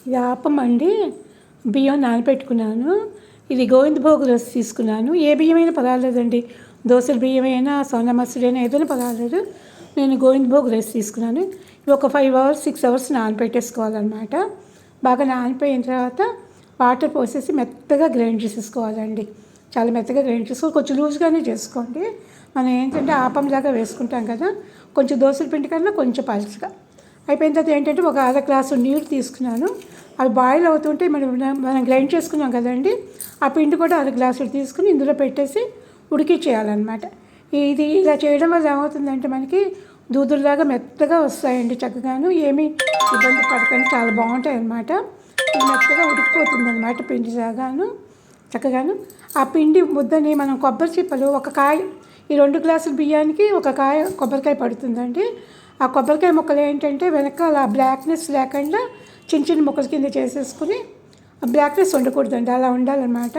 ఇది ఆపం అండి. బియ్యం నానబెట్టుకున్నాను. ఇది గోవిందభోగ్ రైస్ తీసుకున్నాను. ఏ బియ్యమైనా పర్వాలేదండి. దోసల బియ్యమైనా, సోనా మసూరి అయినా ఏదైనా పర్వాలేదు. నేను గోవిందభోగ్ రైస్ తీసుకున్నాను. ఇవి ఒక 5 అవర్స్ 6 అవర్స్ నానబెట్టేసుకోవాలన్నమాట. బాగా నానిపోయిన తర్వాత వాటర్ పోసేసి మెత్తగా గ్రైండ్ చేసేసుకోవాలండి. చాలా మెత్తగా గ్రైండ్ చేసుకోవాలి. కొంచెం లూజ్గానే చేసుకోండి. మనం ఏంటంటే ఆపంలాగా వేసుకుంటాం కదా, కొంచెం దోసల పిండి కన్నా కొంచెం పలుచగా. అయిపోయిన తర్వాత ఏంటంటే ఒక అర గ్లాసు నీళ్ళు తీసుకున్నాను. అవి బాయిల్ అవుతుంటే మనం గ్రైండ్ చేసుకున్నాం కదండి, ఆ పిండి కూడా అర గ్లాసులు తీసుకుని ఇందులో పెట్టేసి ఉడికించేయాలన్నమాట. ఇది ఇలా చేయడం వల్ల ఏమవుతుందంటే మనకి దూదుల్లాగా మెత్తగా వస్తాయండి. చక్కగాను ఏమీ ఇబ్బంది పడకండి, చాలా బాగుంటాయి అన్నమాట. ఇది మెత్తగా ఉడికిపోతుంది అన్నమాట పిండి లాగాను చక్కగాను. ఆ పిండి ముద్దని మనం కొబ్బరి చిప్పలు ఒక కాయ, ఈ 2 గ్లాసుల బియ్యానికి ఒక కాయ కొబ్బరికాయ పడుతుందండి. ఆ కొబ్బరికాయ ముక్కలు ఏంటంటే వెనకాల బ్లాక్నెస్ లేకుండా చిన్న చిన్న ముక్కల కింద చేసేసుకుని, బ్లాక్నెస్ ఉండకూడదండి, అలా ఉండాలన్నమాట.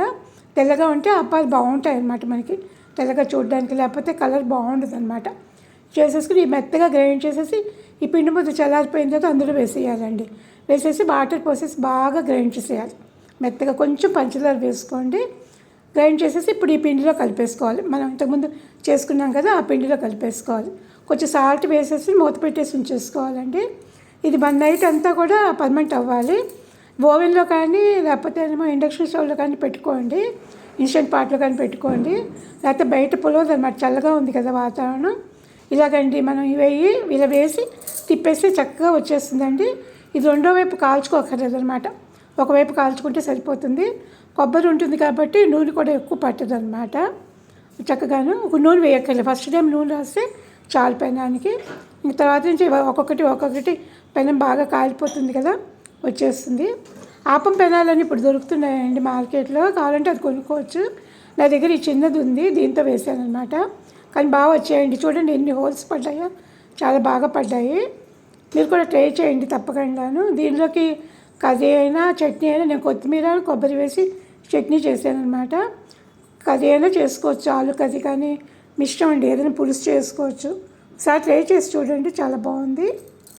తెల్లగా ఉంటే అప్పాలు బాగుంటాయి అన్నమాట మనకి, తెల్లగా చూడడానికి, లేకపోతే కలర్ బాగుండదు అనమాట. చేసేసుకుని మెత్తగా గ్రైండ్ చేసేసి ఈ పిండి ముద్ద చల్లారిపోయిన తర్వాత అందులో వేసేయాలండి. వేసేసి వాటర్ పోసేసి బాగా గ్రైండ్ చేసేయాలి మెత్తగా. కొంచెం పంచదార వేసుకోండి. గ్రైండ్ చేసేసి ఇప్పుడు ఈ పిండిలో కలిపేసుకోవాలి. మనం ఇంతకుముందు చేసుకున్నాం కదా, ఆ పిండిలో కలిపేసుకోవాలి. కొంచెం సాల్ట్ వేసేసి మూత పెట్టేసి ఉంచేసుకోవాలండి. ఇది మన నైట్ అంతా కూడా పర్మనెంట్ అవ్వాలి. ఓవెన్లో కానీ లేకపోతే ఏమో ఇండక్షన్ స్టవ్లో కానీ పెట్టుకోండి, ఇన్స్టెంట్ పాట్లో కానీ పెట్టుకోండి. లేకపోతే బయట పులవదు అనమాట, చల్లగా ఉంది కదా వాతావరణం. ఇలాగండి మనం ఇలా వేసి తిప్పేసి చక్కగా వచ్చేస్తుందండి. ఇది రెండో వైపు కాల్చుకోకర్లేదు అనమాట, ఒకవైపు కాల్చుకుంటే సరిపోతుంది. కొబ్బరి ఉంటుంది కాబట్టి నూనె కూడా ఎక్కువ పట్టదు అనమాట. చక్కగాను నూనె వేయక్కర్లేదు. ఫస్ట్ టైం నూనె రాస్తే చాలు పెనానికి. ఇంక తర్వాత నుంచి ఒక్కొక్కటి పెనం బాగా కాలిపోతుంది కదా, వచ్చేస్తుంది. ఆపం పెనాలని ఇప్పుడు దొరుకుతున్నాయండి మార్కెట్లో, కావాలంటే అది కొనుక్కోవచ్చు. నా దగ్గర ఈ చిన్నది ఉంది, దీంతో వేసాను అనమాట. కానీ బాగా వచ్చాయండి. చూడండి ఎన్ని హోల్స్ పడ్డాయో, చాలా బాగా పడ్డాయి. మీరు కూడా ట్రై చేయండి తప్పకుండాను. దీనిలోకి కర్రీ అయినా చట్నీ అయినా, నేను కొత్తిమీర కొబ్బరి వేసి చట్నీ చేశాను అనమాట. కర్రీ అయినా చేసుకోవచ్చు, ఆలు కర్రీ కానీ మీ ఇష్టం అండి, ఏదైనా పులుసు చేసుకోవచ్చు. ఒకసారి ట్రై చేసి చూడండి, చాలా బాగుంది.